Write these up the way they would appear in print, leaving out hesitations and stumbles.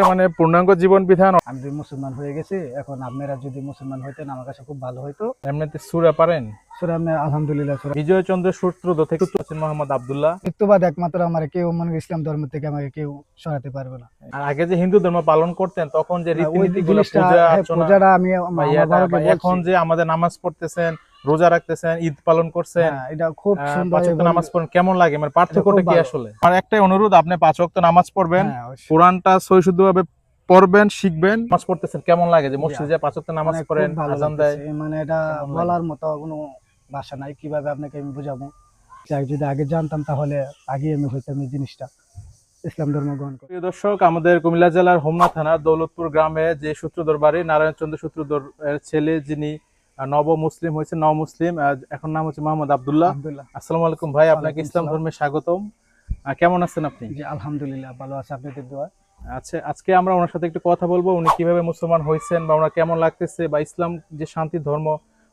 মানে পূর্ণাঙ্গ জীবন বিধান। আমি যদি মুসলমান হয়ে গেছি, এখন আপনারা যদি মুসলমান হইতেন আমার কাছে খুব ভালো হইতো। এমনিতে সূরা পারেন? সূরা আমি আলহামদুলিল্লাহ সূরা বিজয় চন্দ্র সূত্রধর থেকে মোহাম্মদ আব্দুল্লাহ। মৃত্যুবাদ একমাত্র আমার কেউ মনে ইসলাম ধর্ম থেকে আমাকে কেউ সরাতে পারবে না। আর আগে যে হিন্দু ধর্ম পালন করতেন তখন যে রীতিনীতিগুলো, পূজাটা আমি এখন যে আমাদের নামাজ পড়তেছেন, রোজা রাখতেছেন, ঈদ পালন করছেন, এটা খুব সুন্দর নামাজ পড়েন, কেমন লাগে? মানে পার্থক্যটা কি আসলে? আমার একটাই অনুরোধ, আপনি 5 ওয়াক্ত নামাজ পড়বেন, কোরআনটা সহিশুদ্ধভাবে পড়বেন, শিখবেন। নামাজ পড়তেছেন কেমন লাগে যে মসজিদে যে 5 ওয়াক্ত নামাজ পড়েন, আযান দেয়? মানে এটা বলার মতো কোনো ভাষা নাই, কিভাবে আপনাকে আমি বুঝাবো। যদি আগে জানতাম তাহলে আগে আমি হইতাম এই জিনিসটা, ইসলাম ধর্ম গ্রহণ করি। প্রিয় দর্শক, আমাদের কুমিল্লা জেলার হোমনা থানার দৌলতপুর গ্রামে যে সূত্রধর বাড়ি, নারায়ণ চন্দ্র সূত্রধর ছেলে যিনি নব মুসলিম হয়েছে, নব মুসলিম, এখন নাম হচ্ছে মোহাম্মদ আব্দুল্লাহ। আসসালামু আলাইকুম ভাই, আপনাকে ইসলাম ধর্মে স্বাগতম। কেমন আছেন আপনি? জি আলহামদুলিল্লাহ ভালো আছি, আপনাদের দোয়া। আচ্ছা, আজকে আমরা ওনার সাথে একটু কথা বলবো, উনি কিভাবে মুসলমান হয়েছেন বা ওনার কেমন লাগতেছে, বা ইসলাম যে শান্তির ধর্ম,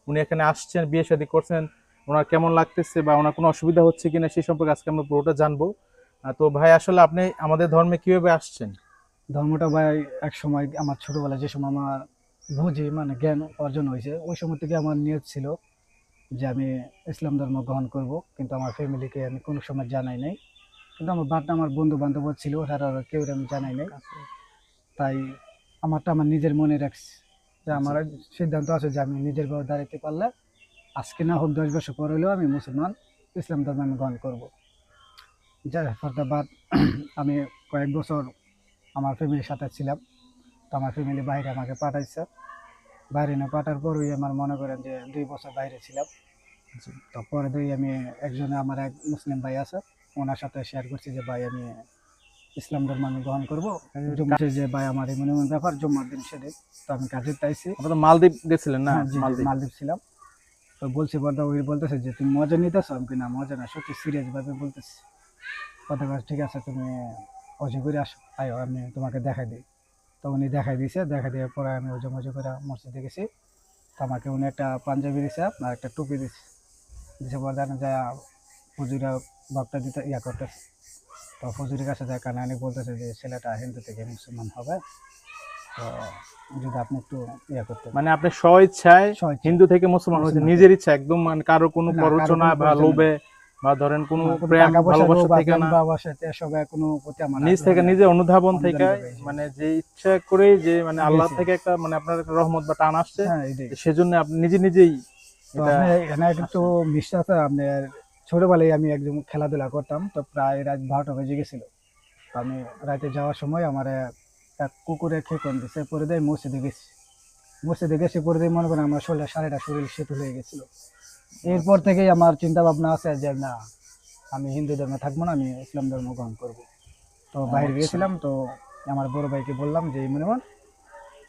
উনি এখানে আসছেন, বিয়ে শাদী করছেন, ওনার কেমন লাগতেছে বা ওনার কোনো অসুবিধা হচ্ছে কিনা সেই সম্পর্কে আজকে আমরা পুরোটা জানবো। তো ভাই, আসলে আপনি আমাদের ধর্মে কিভাবে আসছেন? ধর্মটা ভাই এক সময় আমার ছোটবেলায় যে সময় আমার বুঝি মানে জ্ঞান অর্জন হয়েছে, ওই সময় থেকে আমার নিয়ত ছিল যে আমি ইসলাম ধর্ম গ্রহণ করব, কিন্তু আমার ফ্যামিলিকে আমি কোনো সময় জানাই নাই। কিন্তু আমার বন্ধু বান্ধব ছিল, তারা কেউ আমি জানাই নাই। তাই আমার নিজের মনে রাখছি যে আমার সিদ্ধান্ত আছে যে আমি নিজের ঘরে দাঁড়াতে পারলে আজকে না হোক 10 বছর পর হলেও আমি মুসলমান, ইসলাম ধর্ম আমি গ্রহণ করবো। যাই বাদ আমি কয়েক বছর আমার ফ্যামিলির সাথে ছিলাম। তো আমার ফ্যামিলি বাইরে আমাকে পাঠাইছে, বাইরে না পাঠার পরই আমার মনে করেন যে 2 বছর বাইরে ছিলাম। তো পরে আমি একজনে আমার এক মুসলিম ভাই আছে, ওনার সাথে শেয়ার করছি যে ভাই আমি ইসলাম ধর্ম আমি গ্রহণ করবো। যে ভাই আমার এমন এমন ব্যাপার, জুম্মার দিন সেদিন তো আমি কাজে চাইছি। আপনারা মালদ্বীপ গেছিলেন না? মালদ্বীপ ছিলাম। তো বলছি বর্দা, ওই বলতেছে যে তুমি মজা নিতেছ, আমি না মজা না, সত্যি সিরিয়াস ভাবে বলতেছি। কথা ঠিক আছে, তুমি অজু করে আসো, আয়ো আমি তোমাকে দেখাই দিই। তো উনি দেখাই দিয়েছে, দেখা দেওয়ার পরে আমি অজু মজু করে মসজিদে গেছি। তো আমাকে উনি একটা পাঞ্জাবি দিছে আর একটা টুপি দিছে পরে যায় হুজুরা বক্তা দিতে করতেছে। তো হুজুরের কাছে যায় কানানি বলতেছে যে ছেলেটা হিন্দু থেকে মুসলমান হবে, তো যদি আপনি একটু করতে। মানে আপনি স্বইচ্ছায় হিন্দু থেকে মুসলমান হয়েছে, নিজের ইচ্ছা, একদম মানে কারো কোনো প্ররোচনা বা লোভে বা ধরেন কোনো প্রেম ভালোবাসা থেকে না, কোনো প্রতি আমার নিজ থেকে, নিজের অনুধাবন থেকে, মানে যে ইচ্ছা করে যে মানে আল্লাহ থেকে একটা মানে আপনার একটা রহমত বা টান আসছে, সেজন্য আপনি নিজেই এখানে একটু মিষ্টি আছে। আপনার ছোটবেলায় আমি একদম খেলাধুলা করতাম, তো প্রায় রাত 12টা বেজে গেছিল। আমি রাতে যাওয়ার সময় আমার এক কুকুরে খেকন দিছে, পরে দেয় মসজিদে গেছি পরে দিয়ে মনে করেন আমার সারাটা শরীর শীতল হয়ে গেছিল। এরপর থেকেই আমার চিন্তা ভাবনা আছে যে না, আমি হিন্দু ধর্মে থাকবো না, আমি ইসলাম ধর্ম গ্রহণ করবো। তো বাইরে গিয়েছিলাম, তো আমার বড় ভাইকে বললাম যে মনে মন,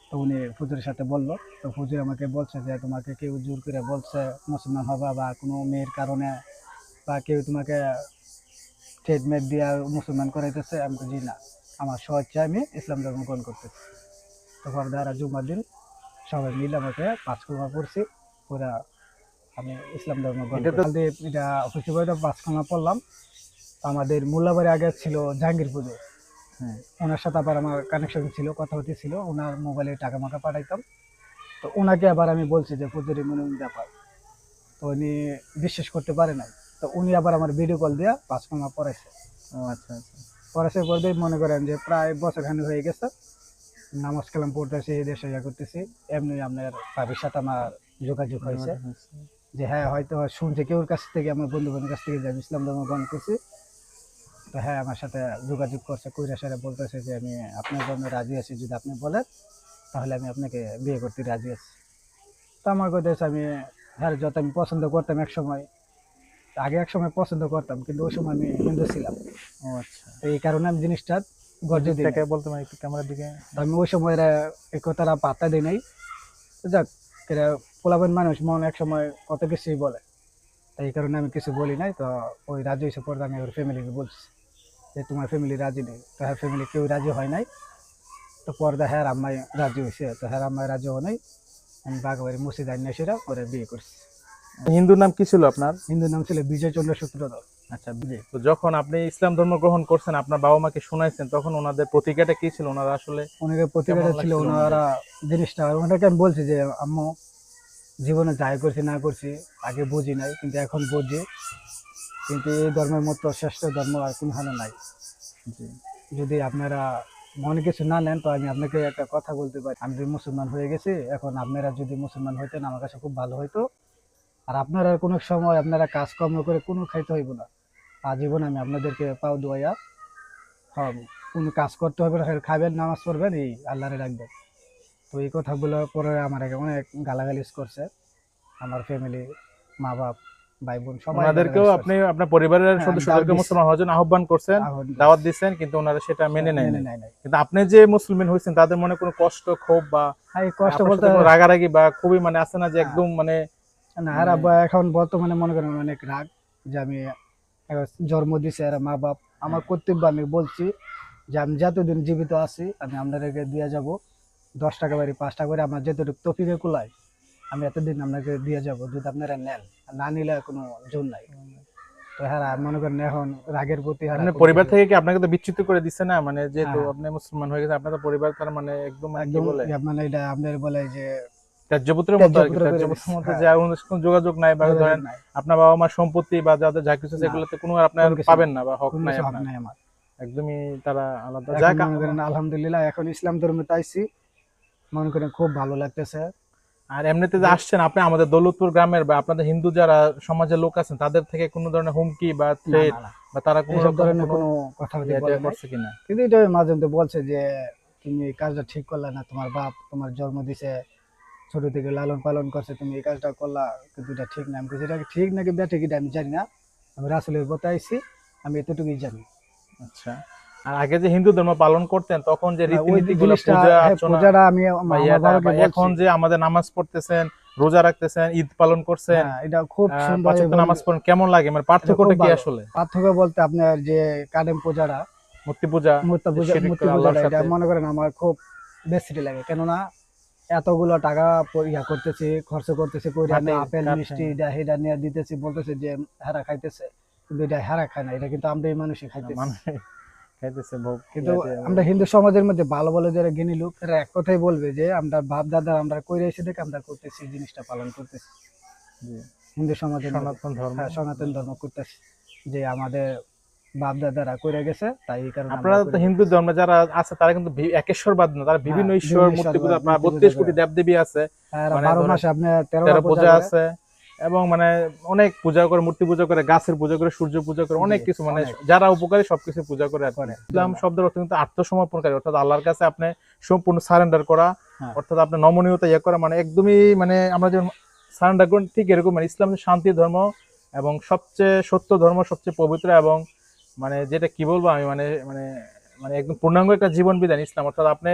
তো উনি ফুজুরের সাথে বললো। তো ফুজুর আমাকে বলছে যে তোমাকে কেউ জোর করে বলছে মুসলমান হবা, বা কোনো মেয়ের কারণে, বা কেউ তোমাকে ট্রিটমেন্ট দিয়ে মুসলমান করাইতেছে? আমি জি না, আমার স্বেচ্ছায় আমি ইসলাম ধর্ম গ্রহণ করতেছি। তো দ্বারা জুমার দিন সবাই মিলে আমাকে 5 কলমা পড়ছি, পুরা আমি ইসলাম ধর্ম গ্রহণ করছি। এটা খুশি করে 5 কলমা পড়লাম। আমাদের মোল্লাবাড়ি আগে ছিল জাহাঙ্গীর পুজো, ওনার সাথে আবার আমার কানেকশন ছিল, কথা হতেছিল, ওনার মোবাইলে টাকা মাকা পাঠাইতাম। তো ওনাকে আবার আমি বলছি যে পুজোর মনে ব্যাপার, তো উনি বিশ্বাস করতে পারে নাই। তো উনি আবার আমার ভিডিও কল দিয়ে 5 কলমা পড়াইছে। আচ্ছা, পড়াইছে পরে মনে করেন যে প্রায় বছরখানেক হয়ে গেছে, নামাজ কালাম পড়তেছি, দেশে করতেছি। এমনি আপনার ভাবির সাথে আমার যোগাযোগ হয়েছে যে হ্যাঁ হয়তো শুনছে কেউর কাছ থেকে, আমার বন্ধু বান্ধবের কাছ থেকে যে আমি ইসলাম ধর্ম গ্রহণ করছি। তো হ্যাঁ আমার সাথে যোগাযোগ করছে, কইরা সারা বলতেছে যে আমি আপনার জন্য রাজি আছি, যদি আপনি বলেন তাহলে আমি আপনাকে বিয়ে করতে রাজি আছি। তো আমার কথা আমি হ্যাঁ, যত আমি পছন্দ করতাম এক সময় পছন্দ করতাম, কিন্তু ওই সময় আমি হিন্দু ছিলাম। আচ্ছা, এই কারণে আমি জিনিসটা গর্জে দিই বলতে মানে একটু ক্যামেরার দিকে। আমি ওই সময় এই কথাটা পাত্তা দিই নাই। যাক, পোলাবেন মানুষ মন এক সময় কত কিছুই বলে, তাই এই কারণে আমি কিছু বলি নাই। তো ওই রাজি হয়েছে পরে আমি ওর ফ্যামিলিকে বলছি যে তোমার ফ্যামিলি রাজি নেই। তো হ্যাঁ, ফ্যামিলি কেউ রাজি হয় নাই। তো পর্দা হ্যাঁ আম্মাই রাজি হয়েছে, তো হ্যাঁ আম্মাই রাজি হয় নাই। আমি বাঘাবাড়ি মসজিদ আইনাসিরা পরে বিয়ে করছি। হিন্দুর নাম কি ছিল আপনার? হিন্দুর নাম ছিল বিজয় চন্দ্র সূত্রধর। আচ্ছা, জি। তো যখন আপনি ইসলাম ধর্ম গ্রহণ করছেন, আপনার বাবা মাকে শুনাইছেন, তখন ওনাদের প্রতিক্রিয়াটা কি ছিল? ওনারা আসলে অনেকের কেমন প্রতিক্রিয়া ছিল, লাগছিল ওনাদের? ওনারা জিনিসটা ওনাকে আমি বলছি যে আম্মু, জীবনে যাই করছি না করছি আগে বুঝি নাই, কিন্তু এখন বুঝি, কিন্তু এই ধর্মের মতো শ্রেষ্ঠ ধর্ম আর কোনখানে নাই। জি। যদি আপনারা মনে কিছু না নেন, তো আমি আপনাকে একটা কথা বলতে পারি, আমি যদি মুসলমান হয়ে গেছি, এখন আপনারা যদি মুসলমান হইতেন আমার কাছে খুব ভালো হইতো। আর আপনারা কোনো সময় আপনারা কাজকর্ম করে কোনো খাইতে হইব না, আজীবন আমি আপনাদেরকে পাও দোয়া, হ্যাঁ, কোনো কাজ করতে হবে না, খালি খাবেন, নামাজ পড়বেন, এই আল্লাহরে রাখবেন। তো এই কথাগুলো পরে আমার অনেক গালাগালিজ করছে আমার ফ্যামিলি, মা বাপ, ভাই বোন সবাই ওনাদেরকেও গালাগালিজ আপনি করছে। আপনার পরিবারের হ্যাঁ, আমি দাওয়াত সদস্যদেরকে দিচ্ছি, মুসলমান হওয়ার জন্য আহ্বান করছেন, আহ্বান দাওয়াত করছি, দিচ্ছেন, কিন্তু ওনারা সেটা মেনে নেয় মেনে নাই। নেয় নাই। কিন্তু আপনি যে মুসলমান হয়েছেন তাদের মনে কোনো কষ্ট, ক্ষোভ বা আর এই কষ্ট আপনার বলতে, সাথে কোনো রাগারাগি বা খুবই মানে আছে না যে হ্যাঁ, একদম মানে না, আর মানে আব্বা এখন বর্তমানে মনে করেন অনেক রাগ, যে আমি জন্ম দিছে আর মা বাপ, আমার হ্যাঁ, কর্তব্য, আমি বলছি যে আমি যতদিন জীবিত আছি আমি আপনাদেরকে দিয়ে যাব 10 টাকা বাড়ি 5 টাকা করে, আমার যতটুকু তফিকে কুলায় আমি এতদিন আপনাকে দিয়ে যাব, যদি আপনারা নেন, আর না নিলে কোনো জোর নাই। তো হ্যাঁ, মনে করেন এখন রাগের প্রতি হারা আপনার কোনো পরিবার কিছু, থেকে কি আপনাকে তো বিচ্যুত করে দিচ্ছে না, মানে যেহেতু হ্যাঁ, আপনি মুসলমান হয়ে গেছেন, আপনার তো পরিবার তার মানে একদম মানে কি একদম বলে মানে এটা আপনাদের বলে যে ত্যায্যপুত্রের মতো আর কি, ত্যায্যপুত্র করে ত্যায্যপুত্রের দিচ্ছে, মতো, হ্যাঁ, যে আর কোনো যোগাযোগ নাই, বা যোগাযোগ ধরেন নাই, আপনার বাবা মার সম্পত্তি বা যাদের যা কিছু আছে না, এগুলোতে কোনো আর আপনার কোনো কিছু পাবেন নাই, না বা হক কোনো নাই কিছু হক আপনার, নাই আমার। একদমই তারা আলাদা। এখন যাক, মনে করেন আলহামদুলিল্লাহ এখন ইসলাম ধর্মে পাইছি, মনে করেন খুব ভালো লাগতেছে। আর এমনিতে যে যে আসছেন আপনি আমাদের দৌলতপুর গ্রামের বা আপনাদের হিন্দু যারা সমাজের লোক আছেন, তাদের থেকে কোনো ধরনের হুমকি বা না থ্রেট না না, বা তারা কোনো এইসব রকম ধরনের কোনো কোনো কথাবার্তা ইয়ে বলে নাই, করছে কিনা? কিন্তু এটা মাঝে মধ্যে বলছে যে তুমি এই কাজটা ঠিক করলে না, তোমার বাপ তোমার জন্ম দিছে, ছোট থেকে লালন পালন করছে, তুমি এই কাজটা করলা, কিন্তু এটা ঠিক না। আমি বলছি, এটা কি ঠিক নাকি বেঠিক এটা আমি জানি না, আমি রাসূলের পথে আইছি, আমি এতটুকুই জানি। আচ্ছা, আর আগে যে হিন্দু ধর্ম পালন করতেন তখন যে না, ওই রীতিনীতি গুলো, জিনিসটা, পূজা হ্যাঁ, অর্চনা পূজাটা আমি বা আমার ইয়াটা, বা বাবাকে এখন বলছি, যে আমাদের নামাজ পড়তেছেন, রোজা রাখতেছেন, ঈদ পালন করছেন, হ্যাঁ, এটা খুব সুন্দর, পাঁচ ওয়াক্ত নামাজ পড়েন, কেমন লাগে? মানে এটা খুব পার্থক্যটা কি ভালো। আসলে? পার্থক্য বলতে আপনার যে কাদেম পূজাটা, মূর্তি পূজা, যে শিরিক মূর্তি করে আল্লাহর পূজাটা, এটা সাথে। মনে করেন আমার খুব বেশি লাগে, কেননা এতগুলো টাকা ইয়া করতেছি, খরচ করতেছি, করে আমি মাটির আপেল কাঠে মিষ্টি এটা হেটা নিয়ে দিতেছি, বলতেছে যে হেরা খাইতেছে, কিন্তু এটা হেরা খায় না, এটা কিন্তু আমরা এই মানুষই খাইতেছি। মানুষ খাইতেছে ভোগ কিন্তু ইয়াতে। আমরা হিন্দু সমাজের মধ্যে ভালো ভালো যারা জ্ঞানী লোক, এরা এক কথাই বলবে যে আমরা বাপ দাদা আমরা কইরে এসে দেখে আমরা করতেছি, এই জিনিসটা পালন করতেছি জি, হিন্দু সমাজের মধ্যে, সনাতন ধর্ম। হ্যাঁ, সনাতন ধর্ম করতেছি, যে আমাদের বাপ দাদারা কইরে গেছে, তাই এই কারণে আমরা আপনারা তো করে হিন্দু করতেছি। ধর্মে যারা আছে তারা কিন্তু একেশ্বরবাদ না, তারা হ্যাঁ, বিভিন্ন ঈশ্বর বিভিন্ন মূর্তি পূজা, প্রায় মূর্তি পূজা 32 করে, কোটি দেবদেবী আছে। এরা মানে 12 ধরেন মাসে আপনার 13টা 13 পূজা পূজা করে, আছে, এবং মানে অনেক পূজা করে, মূর্তি পূজা করে, গাছের পূজা করে, সূর্য পূজা করে, জি, অনেক কিছু, মানে অনেক যারা উপকারী সবকিছু পূজা করে আর কি। করে, ইসলাম শব্দের অর্থ কিন্তু আত্মসমর্পণকারী, অর্থাৎ আল্লাহর কাছে আপনি সম্পূর্ণ সারেন্ডার করা, হ্যাঁ, অর্থাৎ আপনার নমনীয়তা ইয়ে করা, মানে একদমই মানে আমরা যেমন সারেন্ডার করেন ঠিক এরকম, মানে ইসলাম হচ্ছে শান্তির ধর্ম এবং সবচেয়ে সত্য ধর্ম, সবচেয়ে পবিত্র, এবং মানে যেটা কি বলবো আমি, মানে মানে মানে একদম পূর্ণাঙ্গ একটা জীবন বিধান ইসলাম। অর্থাৎ আপনি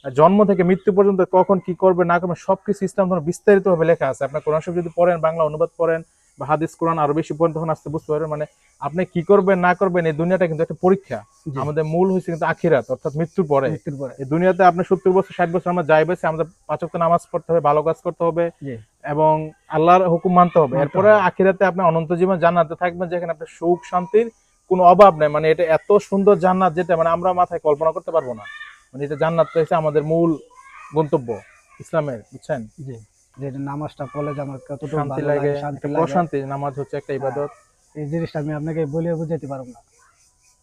জন্ম থেকে মৃত্যু পর্যন্ত কখন কি করবে না করবে সবকিছু ইসলাম ধর্ম বিস্তারিত ভাবে লেখা আছে। আপনার কোরআন শরীফ যদি পড়েন, বাংলা অনুবাদ পড়েন বা হাদিস কোরআন আরো বেশি পড়েন, তখন আসতে বুঝতে পারবেন মানে আপনি কি করবেন না করবেন, এই দুনিয়াটা কিন্তু একটা পরীক্ষা। জি, আমাদের মূল হচ্ছে কিন্তু আখিরাত, অর্থাৎ মৃত্যুর পরে। মৃত্যুর পরে, এই দুনিয়াতে আপনি 70 বছর 60 বছর আমরা যাই বেছে, আমাদের 5 ওয়াক্ত নামাজ পড়তে হবে, ভালো কাজ করতে হবে জি, এবং আল্লাহর হুকুম মানতে হবে। মানতে এরপরে হবে, আখিরাতে আপনি অনন্ত জীবন জান্নাতে থাকবেন, যেখানে আপনার সুখ শান্তির কোনো অভাব নেই। মানে এটা এত সুন্দর জান্নাত, যেটা মানে আমরা মাথায় কল্পনা করতে পারবো না। মানে এটা জান্নাত হচ্ছে আমাদের মূল গন্তব্য ইসলামের, বুঝছেন? জি, যে নামাজটা পড়লে যে আমার কতটুকু শান্তি ভালো লাগে, লাগে, শান্তি একটা লাগে, প্রশান্তি। নামাজ হচ্ছে একটা হ্যাঁ, ইবাদত। এই জিনিসটা আমি আপনাকে বলে বুঝাতে পারবো না,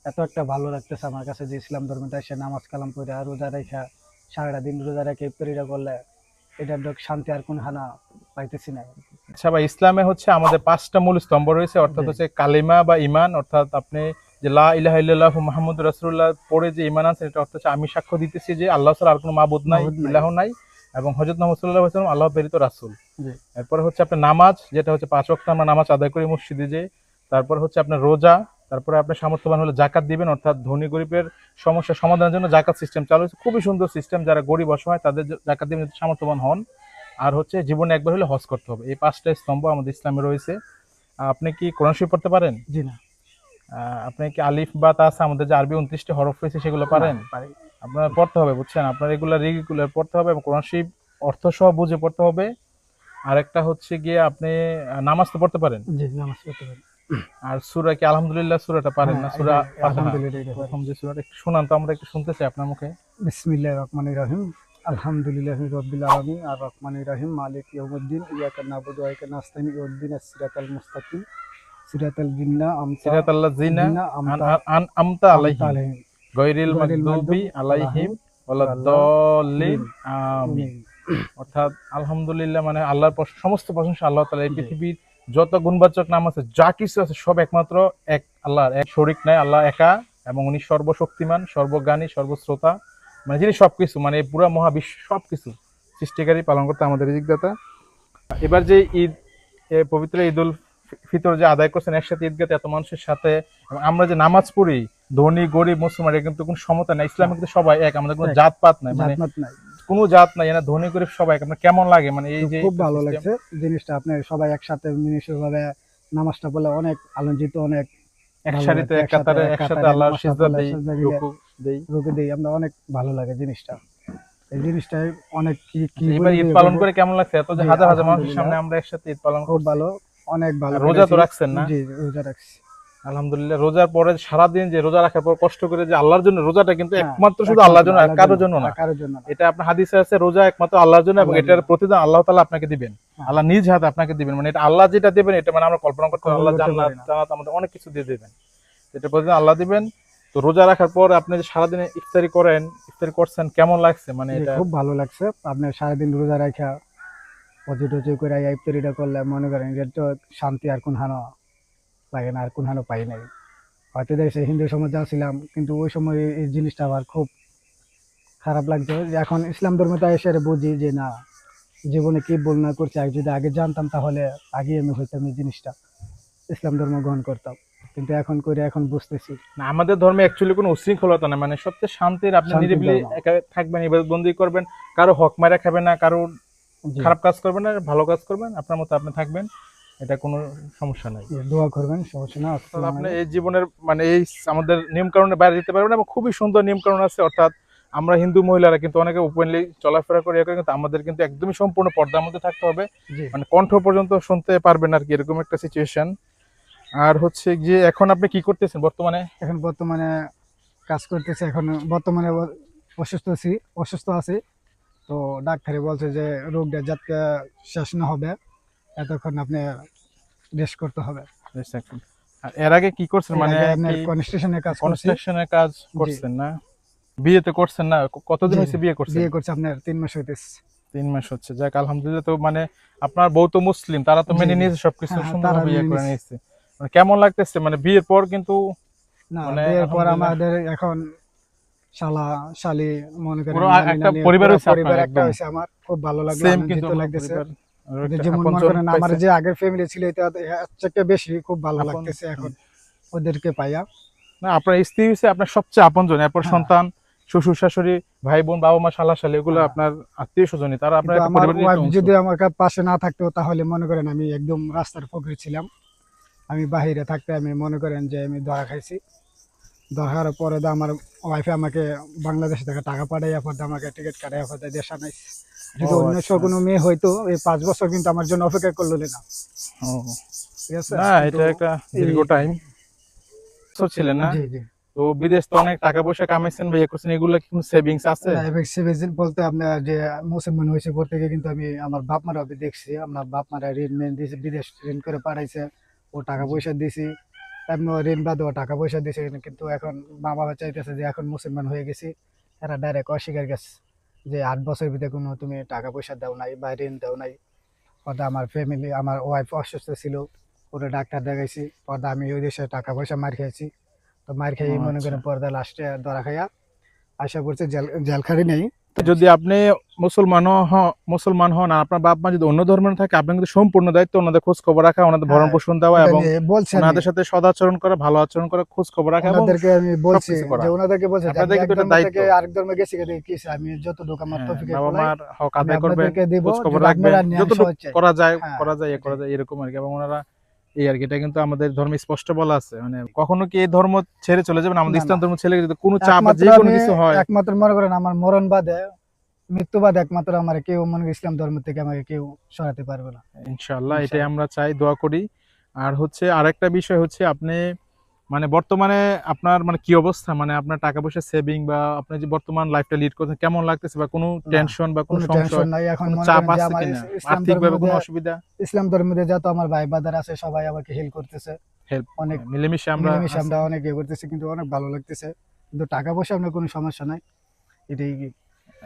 এত একটা ভালো লাগতেছে আমার কাছে যে ইসলাম ধর্মটা এসে নামাজ কালাম করে রোজা রেখা, সারাটা দিন রোজা রেখে ইফতারিটা করলে এটার শান্তি আর কোন হানা পাইতেছি না। আচ্ছা ভাই, ইসলামে হচ্ছে আমাদের 5টা মূল স্তম্ভ রয়েছে, অর্থাৎ জি, হচ্ছে কালিমা বা ইমান, অর্থাৎ আপনি যে লা ইলাহা ইল্লাল্লাহু মুহাম্মাদুর রাসূলুল্লাহ পড়ে যে ইমান আছে, এটা অর্থ হচ্ছে আমি সাক্ষ্য দিতেছি যে আল্লাহ ছাড়া আর কোনো মাবুদ নাই, মাহুদ নাই, ইলাহ নাই, এবং হযরত মুহাম্মদ সাল্লাল্লাহু আলাইহি ওয়াসাল্লাম আল্লাহ প্রেরিত রাসূল। জি, এরপরে হচ্ছে আপনার নামাজ, যেটা হচ্ছে 5 ওয়াক্ত আমরা নামাজ আদায় করি মসজিদে যে। তারপর হচ্ছে আপনার রোজা। তারপরে আপনি সামর্থ্যবান হলে জাকাত দিবেন, অর্থাৎ ধনী গরিবের সমস্যা সমাধানের জন্য জাকাত সিস্টেম চালু হয়েছে, খুবই সুন্দর সিস্টেম। যারা গরিব অসহায় তাদের জাকাত দিবেন যদি সামর্থ্যবান হন। আর হচ্ছে জীবনে একবার হলে হজ করতে হবে। এই 5টা স্তম্ভ আমাদের ইসলামে রয়েছে। আপনি কি কোরআন শরীফ পড়তে পারেন? জি না, আপনি কি আলিফ বা তাসা, আমাদের যে আরবি 29টি হরফ রয়েছে, সেগুলো না পারেন? পারি, আপনার পড়তে হবে, বুঝছেন? আপনার রেগুলার রেগুলার পড়তে হবে এবং কোরআন শরীফ অর্থ সহ বুঝে পড়তে হবে। আরেকটা হচ্ছে গিয়ে আপনি নামাজ তো পড়তে পারেন? জি, নামাজ পড়তে পারি, আর সূরা কি আলহামদুলিল্লাহ সূরাটা পারেন না? হ্যাঁ, সূরা ফাতিহা আলহামদুলিল্লাহ এটা পারি। প্রথম যে সূরাটা একটু শোনান তো, আমরা একটু শুনতে চাই আপনার মুখে। বিসমিল্লাহির রহমানির রহিম। আলহামদুলিল্লাহি রাব্বিল আলামিন আর রহমানির রহিম মালিক ইয়াউমিদ্দিন ইয়াকা না'বুদু ওয়া ইয়াকা নাস্তাইন ইহদিনাস সিরাতাল মুস্তাকিম সিরাতাল জিন্না আমতা সিরাতাল্লাযিনা জিন্না আমতা আন'আমতা আলাইহিম আলাইহিম গায়রিল মাগদুবি আলাইহিম ওয়ালাদ-দাল্লিন আমিন। অর্থাৎ আলহামদুলিল্লাহ মানে আল্লাহর সমস্ত প্রশংসা আল্লাহ তাআলা। এই পৃথিবীর যত গুণবাচক নাম আছে, যা কিছু আছে, সব একমাত্র এক আল্লাহর, এক শরীক নাই, আল্লাহ একা, এবং উনি সর্বশক্তিমান, সর্বজ্ঞানী, সর্বশ্রোতা, মানে যিনি সবকিছু, মানে এই পুরা মহাবিশ্ব সবকিছু সৃষ্টিকারী, পালন করতে আমাদের রিজিকদাতা। এবার যে ঈদ, পবিত্র ঈদুল ফিতর যে আদায় করছেন একসাথে ঈদগাতে এত মানুষের সাথে, এবং আমরা যে নামাজ পড়ি, ধনী গরিব মুসলমান, এর কিন্তু কোনো সমতা নাই। ইসলামে কিন্তু সবাই এক, আমাদের কোনো এক। জাতপাত নাই, মানে জাতমাত নাই। কোনো জাত নাই, না ধনী গরিব সবাই এক। আপনার কেমন লাগে মানে এই যে খুব ভালো system? লাগছে জিনিসটা, আপনি সবাই একসাথে মিলিতভাবে নামাজটা পড়লে অনেক আনন্দিত, অনেক এক ভালো সারিতে লাগছে। এক কাতারে একসাথে আল্লাহর নামাজটা সিজদা পড়লে, দেই, সিজদা দিলে, রুকু দেই। রুকু দেই, আমরা অনেক ভালো লাগে জিনিসটা। এই জিনিসটাই অনেক কি কি এবার বলে ঈদ দিয়ে পালন বলবো। করে কেমন লাগছে? এত যে জি, হাজার হাজার মানুষের আলহামদুলিল্লাহ। সামনে আমরা একসাথে ঈদ পালন খুব করছি। ভালো, অনেক ভালো আর রোজা তো কেটেছি। রাখছেন না? জি, রোজা রাখছি। আলহামদুলিল্লাহ। রোজার পরে সারাদিন যে রোজা রাখার পর কষ্ট করে যে আল্লাহর জন্য, রোজাটা কিন্তু হ্যাঁ, একমাত্র শুধু একমাত্র আল্লাহর জন্য, আর কারোর জন্য না। কারোর জন্য না। এটা আপনার হাদিসে আছে, রোজা একমাত্র আল্লাহর জন্য, এবং আল্লাহর এটার জন্য। প্রতিদান আল্লাহ তাআলা আপনাকে দিবেন। হ্যাঁ। আল্লাহ নিজ হাতে আপনাকে দিবেন, মানে এটা আল্লাহ যেটা দিবেন, এটা মানে আমরা কল্পনা করতে পারি না। আল্লাহ কল্পনা করতে জান্নাত পারি না। জান্নাত আমাদের অনেক কিছু দিয়ে দিবেন, এটা প্রতিদান আল্লাহ দিবেন। তো রোজা রাখার পর আপনি যে সারাদিনে ইফতারি করেন, ইফতারি করছেন, কেমন লাগছে? মানে জি, এটা খুব ভালো লাগছে। আপনি সারাদিন রোজা রাখা অজু টজু করে ইফতারিটা করলে মনে করেন যে তো শান্তি আর কোন হানো লাগে না, আর কোন হানো পাই নাই। হয়তো দেশে হিন্দু সমাজে ছিলাম, কিন্তু ওই সময় এই জিনিসটা আমার খুব খারাপ লাগতো। যে এখন ইসলাম ধর্মটা এসে বুঝি যে না, জীবনে কি ভুল না করছি, আর যদি আগে জানতাম তাহলে আগে আমি হইতাম এই জিনিসটা, ইসলাম ধর্ম গ্রহণ করতাম। কিন্তু এখন করে এখন বুঝতেছি। না, আমাদের ধর্মে অ্যাকচুয়ালি কোনো উশৃঙ্খলতা না, মানে সবচেয়ে শান্তির, আপনি শান্তির নিরিবিলি ধর্ম। একা থাকবেন, ইবাদতবন্দি করবেন, কারো হক মারা খাবেন না, কারো জি, খারাপ কাজ করবেন না, ভালো কাজ করবেন, আপনার মতো আপনি থাকবেন, এটা কোনো সমস্যা নাই। দোয়া করবেন, সমস্যা না। অর্থাৎ আপনি এই জীবনের মানে এই আমাদের নিয়ম কানুনের বাইরে যেতে পারবেন, এবং খুবই সুন্দর নিয়ম কানুন আছে। অর্থাৎ আমরা হিন্দু মহিলারা কিন্তু অনেকে ওপেনলি চলাফেরা করে, কিন্তু আমাদের কিন্তু একদমই সম্পূর্ণ পর্দার মধ্যে থাকতে হবে, জি, মানে কণ্ঠ পর্যন্ত শুনতে পারবেন আর কি, এরকম একটা সিচুয়েশন। আর হচ্ছে যে এখন আপনি কি করতেছেন বর্তমানে? এখন বর্তমানে কাজ করতেছে। এখন বর্তমানে অসুস্থ আছি। তো ডাক্তারে বলছে যে রোগটা যাতে শেষ না হবে এতক্ষণ আপনি রেস্ট করতে হবে। আর এর আগে কি করছেন? মানে কনস্ট্রাকশনে কাজ করছি। কনস্ট্রাকশনের কাজ করছেন না? বিয়ে তো করছেন না? কতদিন জি, হয়েছে বিয়ে করছেন? বিয়ে করছে আপনার 3 মাস হইতেছে। 3 মাস হচ্ছে। যাক আলহামদুলিল্লাহ। তো মানে আপনার বউ তো মুসলিম, তারা তো জি, মেনে জি। নিয়েছে সবকিছু, হ্যাঁ, সুন্দর তারা বিয়ে মেনে করে নিয়েছে। নিয়েছে। মানে কেমন লাগতেছে মানে বিয়ের পর? কিন্তু না, মানে বিয়ের পর আলহামদুলিল্লাহ আমাদের এখন শালা শালি মনে করেন পুরো নানি একটা নানি পরিবার পুরো হয়েছে আপনার, পরিবার একটা একদম হয়েছে। আমার খুব ভালো লাগলো, সেম, কিন্তু আনন্দিত আমার লাগতেছে। পরিবার আরো একটা যেমন মনে আপনজন করেন আমার পাইছে। যে আগের ফ্যামিলি ছিল এটা এর থেকে বেশি খুব ভালো আপন, লাগতেছে এখন ওদেরকে পাইয়া। না আপনার স্ত্রী হচ্ছে আপনার সবচেয়ে আপনজন, এরপর হ্যাঁ। সন্তান, শ্বশুর শাশুড়ি, ভাই বোন, বাবা মা, শালা শালি, এগুলো হ্যাঁ। আপনার আত্মীয় স্বজনই, তারা আপনার কিন্তু একটা আমার পরিবারের ওয়াইফ অংশ। যদি আমার পাশে না থাকতো তাহলে মনে করেন আমি একদম রাস্তার ফকির ছিলাম। আমি বাহিরে থাকতে আমি মনে করেন যে আমি ধরা খাইছি। ধরার পরে তো আমার ওয়াইফে আমাকে বাংলাদেশ থেকে টাকা পাঠাইয়া পড়তে, আমাকে টিকিট কাটাইয়া পড়তে দেশ আনাই। যদি ও অন্য আচ্ছা, কোনো মেয়ে হয়তো এই 5 বছর কিন্তু আমার জন্য অপেক্ষা করলো না। ও ঠিক আছে? না, কিন্তু এটা একটা দীর্ঘ টাইম ছিলেন না? জি, জি। তো বিদেশ তো অনেক টাকা পয়সা কামাইছেন, বিয়ে করছেন, এগুলো কি কোনো সেভিংস আছে? সিভিল বলতে আপনার যে মুসলমান হয়েছে পর থেকে কিন্তু আমি আমার বাপ মারা দেখছি, আপনার বাপ মারা ঋণ মেন দিয়েছে, বিদেশ ঋণ করে পাঠাইছে, ও টাকা পয়সা দিছি, এমনি ঋণ বাদে ও টাকা পয়সা দিছে। কিন্তু এখন মা বাবা চাইতেছে যে এখন মুসলমান হয়ে গেছি, এরা ডাইরেক্ট অস্বীকার গেছে যে 8 বছর ভিতরে কোনো তুমি টাকা পয়সা দাও নাই বা ঋণ দাও নাই। পরে আমার ফ্যামিলি, আমার ওয়াইফ অসুস্থ ছিল, ওরা ডাক্তার দেখাইছি, পরে আমি ওই দেশে টাকা পয়সা মার খেয়েছি। তো মার খেয়ে মনে আচ্ছা। করেন পর্দা লাস্টে ধরা খাইয়া আশা করছে জেলখানি নেই। যদি আপনি মুসলমান হন আর আপনার বাপ মা যদি অন্য ধর্মের থাকে, আপনার কিন্তু সম্পূর্ণ দায়িত্ব ওনাদের খোঁজ খবর রাখা, ওনাদের ভরণ হ্যাঁ, পোষণ দেওয়া, এটা এবং নিয়ে বলছি আমি ওনাদের সাথে সদাচরণ করা, ভালো আচরণ করা, খোঁজ খবর রাখা, এবং ওনাদেরকে আমি বলছি সবকিছু করা। যে ওনাদেরকে বলছি যে আপনাদের আমি এক কিন্তু এটা ধর্ম দায়িত্ব। থেকে আরেক ধর্মে গেছি কি আমি যতটুকু আমার হ্যাঁ, তৌফিকে বাবা কুলায় মার হক আমি আদায় করবেন, আপনাদেরকে দেব, খোঁজ খবর যদি রাখবেন, আপনারা ন্যায় যতটুকু সহজ চান। করা যায় হ্যাঁ, করা যায় করা যায়, এরকম আর কি। এবং ওনারা এই আর কি, এটা কিন্তু আমাদের ধর্মে স্পষ্ট বলা আছে, মানে কখনো কি এই ধর্ম ছেড়ে চলে যাবেন? আমাদের না, ইসলাম না। ধর্ম ছেড়ে যদি কোনো চাপ বা একমাত্র যে কোনো আমি কিছু হয়, একমাত্র মনে করেন আমার মরণ বাদে, মৃত্যু বাদে একমাত্র আমার কেউ মনে করেন ইসলাম ধর্ম থেকে আমাকে কেউ সরাতে পারবে না। ইনশাআল্লাহ এটাই ইনশাআল্লাহ। আমরা চাই, দোয়া করি। আর হচ্ছে আরেকটা বিষয় হচ্ছে আপনি মানে বর্তমানে আপনার মানে কি অবস্থা, মানে আপনার টাকা পয়সা সেভিং বা আপনি যে বর্তমান লাইফটা লিড করছেন কেমন লাগতেছে, বা কোনো না, টেনশন বা কোনো কোনো সংশয়, টেনশন নাই এখন, কোনো মনে চাপ করেন যে আছে আমার কিনা, ইসলাম আর্থিক ধর্মের ভাবে কোনো মধ্যে, অসুবিধা? ইসলাম ধর্মের মধ্যে যত আমার ভাই বাদার আছে সবাই আমাকে হেল্প করতেছে, হেল্প, অনেক মিলেমিশে আমরা মিলেমিশে আছি। আমরা অনেক ইয়ে করতেছি, কিন্তু অনেক ভালো লাগতেছে, কিন্তু টাকা পয়সা আপনার কোনো সমস্যা নাই, এটাই কি।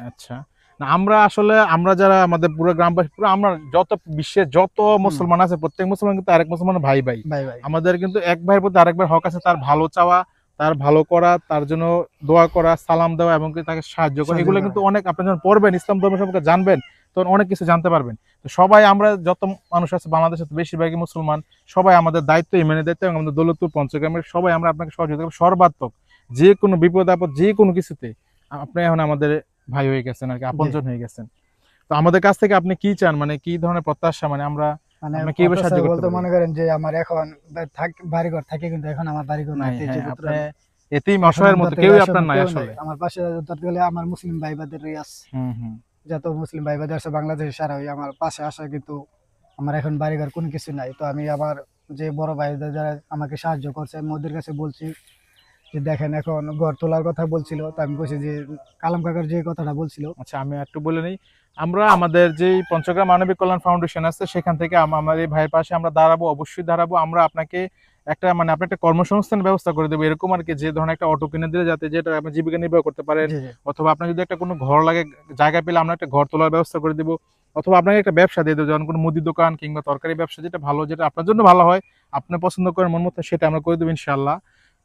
আচ্ছা, না আমরা আসলে আমরা যারা আমাদের পুরো গ্রামবাসী, পুরো আমরা যত বিশ্বের যত হুম, মুসলমান আছে প্রত্যেক মুসলমান কিন্তু আরেক মুসলমান ভাই ভাই। ভাই ভাই, আমাদের কিন্তু এক ভাইয়ের প্রতি আরেক ভাইয়ের হক আছে, তার ভালো চাওয়া, তার ভালো করা, তার জন্য দোয়া করা, সালাম দেওয়া এবং কি তাকে সাহায্য করা, সাহায্য এগুলো করা, কিন্তু অনেক, আপনি যখন পড়বেন ইসলাম ধর্ম সম্পর্কে জানবেন তখন অনেক কিছু জানতে পারবেন। তো সবাই আমরা যত মানুষ আছে বাংলাদেশে তো বেশিরভাগই মুসলমান, সবাই আমাদের দায়িত্ব, ইমানের দায়িত্ব, এবং আমাদের দৌলতপুর পঞ্চগ্রামের সবাই আমরা আপনাকে সহযোগিতা করব সর্বাত্মক, যে কোনো বিপদ আপদ যে কোনো কিছুতে আপনি এখন আমাদের ভাই হয়ে গেছেন আর কি, জি। আপনজন হয়ে গেছেন। তো আমাদের কাছ থেকে আপনি কি চান, মানে কি ধরনের প্রত্যাশা, মানে আমরা মানে আপনাকে কিভাবে প্রত্যাশা সাহায্য করতে বলতে পারি? মনে করেন যে আমার এখন বাড়িঘর থাকে, কিন্তু এখন আমার বাড়িঘর নাই, নাই, তো হ্যাঁ যেহেতু আপনি আমি এতেই এখন অসহায়ের আমি মতো, ধরতে গেলে কেউই আসলে আপনার নাই কেউ নাই আসলে। আমার পাশে, ধরতে গেলে আমার মুসলিম ভাই বাদের আছে, হুম হুম। যত মুসলিম ভাই বাদের আছে বাংলাদেশে সারা ওই আমার পাশে আসে, কিন্তু আমার এখন বাড়িঘর কোনো কিছু নাই, তো আমি আমার যে বড় ভাইদের যারা আমাকে সাহায্য করছে আমি ওদের কাছে বলছি যে দেখেন এখন ঘর তোলার কথা বলছিল, তো আমি বলছি যে কালাম কাকার যে কথাটা বলছিল। আচ্ছা আমি একটু বলে নিই, আমরা আমাদের যে পঞ্চগ্রাম মানবিক কল্যাণ ফাউন্ডেশন আছে সেখান থেকে আমার এই ভাইয়ের পাশে আমরা দাঁড়াবো, অবশ্যই দাঁড়াবো। আমরা আপনাকে একটা মানে আপনি একটা কর্মসংস্থান ব্যবস্থা করে দেবো, এরকম আর কি, যে ধরনের একটা অটো কিনে দিলে যাতে যেটা আপনি জীবিকা নির্বাহ করতে পারেন, জি জি অথবা আপনার যদি একটা কোনো ঘর লাগে, জায়গা পেলে আমরা একটা ঘর তোলার ব্যবস্থা করে দিব, অথবা আপনাকে একটা ব্যবসা দিয়ে দেবো, যেমন কোনো মুদি দোকান কিংবা তরকারি ব্যবসা, যেটা ভালো, যেটা আপনার জন্য ভালো হয়, আপনি পছন্দ করেন মন মতো, সেটা আমরা করে দেবো ইনশাআল্লাহ।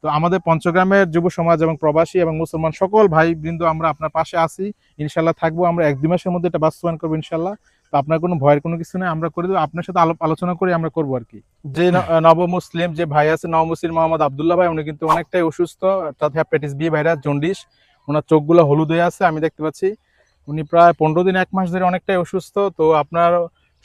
তো আমাদের পঞ্চগ্রামের যুব সমাজ এবং প্রবাসী এবং মুসলমান সকল ভাই বৃন্দ আমরা আপনার পাশে আছি, ইনশাল্লাহ থাকবো, আমরা 1-2 মাসের মধ্যে এটা বাস্তবায়ন করবো ইনশাল্লাহ। তো আপনার কোনো ভয়ের কোনো কিছু নেই, আমরা করে দেবো, আপনার সাথে আলোচনা করে আমরা করবো আর কি। যে নব মুসলিম যে ভাই আছে, নব মুসলিম মোহাম্মদ আব্দুল্লাহ ভাই, উনি কিন্তু অনেকটাই অসুস্থ, অর্থাৎ হ্যাপাটাইটিস বি ভাইরাস, জন্ডিস, ওনার চোখগুলো হলুদ হয়ে আছে আমি দেখতে পাচ্ছি, উনি প্রায় 15 দিন 1 মাস ধরে অনেকটাই অসুস্থ। তো আপনার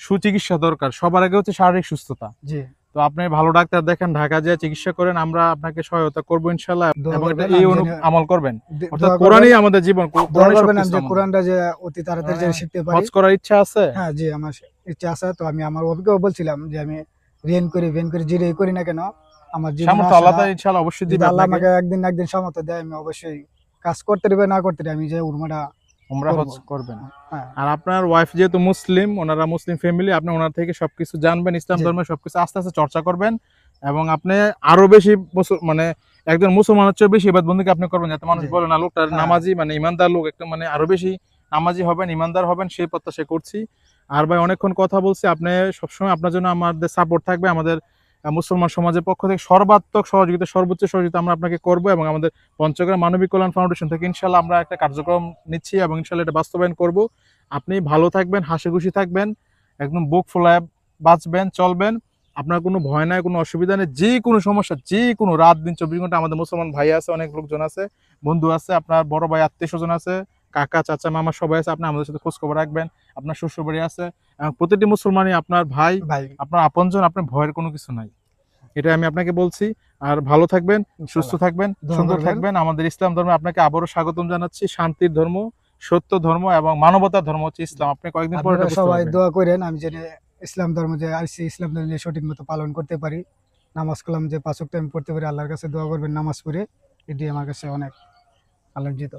সুচিকিৎসা দরকার, সবার আগে হচ্ছে শারীরিক সুস্থতা। জি, তো আপনি ভালো ডাক্তার দেখেন, ঢাকা যেয়ে চিকিৎসা করেন, আমরা আপনাকে সহায়তা করবো ইনশাল্লাহ, দোয়া এবং এটা করবেন এই আমি যেন, আমল করবেন, অর্থাৎ দোয়া করবেন, কোরআনই আমাদের জীবন, দোয়া কোরআনই করবেন আমি সবকিছু যে আমাদের। কোরআনটা যে অতি তাড়াতাড়ি যে শিখতে পারি। হজ করার ইচ্ছা আছে? হ্যাঁ জি, আমার ইচ্ছা আছে, তো আমি আমার অভিজ্ঞও বলছিলাম যে আমি রেন করি যেটাই করি না কেন, আমার জীবনে সামর্থ্য আল্লাহ আশাটা, তাআলা ইনশাআল্লাহ অবশ্যই যদি দিবে আল্লাহ আপনাকে। আমাকে একদিন না একদিন সামর্থ্য দেয়, আমি অবশ্যই কাজ করতে দিবে না করতে দিবে আমি যে উর্মাটা উমরা করব। হজ করবেন। হ্যাঁ আর আপনার ওয়াইফ যেহেতু মুসলিম, ওনারা মুসলিম ফ্যামিলি, আপনি ওনার থেকে সবকিছু জানবেন, ইসলাম জি ধর্মের সবকিছু আস্তে আস্তে চর্চা করবেন, এবং আপনি আরো বেশি মানে একজন মুসলমান হচ্ছে বেশি ইবাদত বন্দেগী আপনি করবেন, যাতে মানুষ জি বলে না লোকটা হ্যাঁ নামাজি, মানে ইমানদার লোক, একটা মানে আরো বেশি নামাজি হবেন, ইমানদার হবেন, সেই প্রত্যাশা করছি। আর ভাই অনেকক্ষণ কথা বলছি, আপনি সবসময় আপনার জন্য আমাদের সাপোর্ট থাকবে, আমাদের মুসলমান সমাজের পক্ষ থেকে সর্বাত্মক সহযোগিতা, সর্বোচ্চ সহযোগিতা আমরা আপনাকে করবো, এবং আমাদের পঞ্চগ্রাম মানবিক কল্যাণ ফাউন্ডেশন থেকে ইনশাল্লাহ আমরা একটা কার্যক্রম নিচ্ছি এবং ইনশাল্লাহ এটা বাস্তবায়ন করব। আপনি ভালো থাকবেন, হাসি খুশি থাকবেন, একদম বুক ফুলায় বাঁচবেন, চলবেন, আপনার কোনো ভয় নাই, কোনো অসুবিধা নেই, যে কোনো সমস্যা, যে কোনো রাত দিন 24 ঘন্টা আমাদের মুসলমান ভাই আছে, অনেক লোকজন আছে, বন্ধু আছে, আপনার বড় ভাই আত্মীয় স্বজন আছে, কাকা চাচা মামা সবাই আছে, আপনি আমাদের সাথে খোঁজ খবর রাখবেন, আপনার শ্বশুর বাড়ি আছে, এবং প্রতিটি মুসলমানই আপনার ভাই, ভাই, আপনার আপনজন, আপনার ভয়ের কোনো কিছু নাই, এটা আমি আপনাকে বলছি। আর ভালো থাকবেন, সুস্থ ইনশাল্লাহ থাকবেন, দোয়া সুন্দর করবেন। থাকবেন। আমাদের ইসলাম ধর্মে আপনাকে আবারও স্বাগতম জানাচ্ছি। শান্তির ধর্ম, সত্য ধর্ম এবং মানবতার ধর্ম হচ্ছে ইসলাম, আপনি কয়েকদিন পর আপনারা এটা বুঝতে সবাই পারবেন। দোয়া করেন আমি যেন ইসলাম ধর্ম যে আইসি, ইসলাম ধর্ম যে সঠিক মতো পালন করতে পারি, নামাজ কালাম যে 5 ওয়াক্ত আমি পড়তে পারি, আল্লাহর কাছে দোয়া করবেন নামাজ পড়ে, এটি আমার কাছে অনেক আলোচিত।